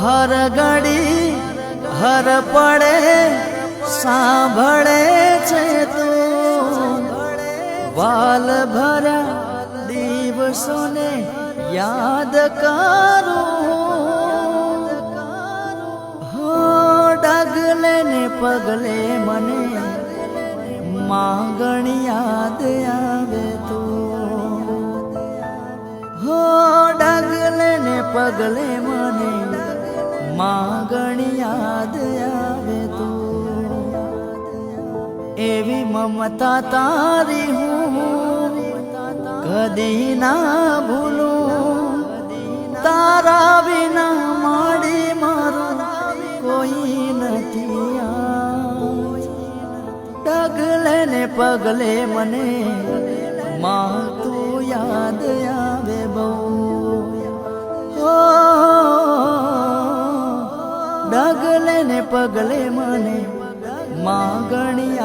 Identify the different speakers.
Speaker 1: હર ઘડી હર પડે સાંભળે છે તું વાલ ભર્યા દિવસોને યાદ કરું હો ડગલે ને પગલે મને માંગણી યાદ આવે તું હો ડગલે ને પગલે મને માંગણી યાદ આવે તું એવી મમતા તારી હું કદી ના ભૂલું તારા વિના માડી મારું કોઈ નથી ડગલે ને પગલે મને માં તું યાદ આવે બહુ ડગલે ને પગલે મને માંગણી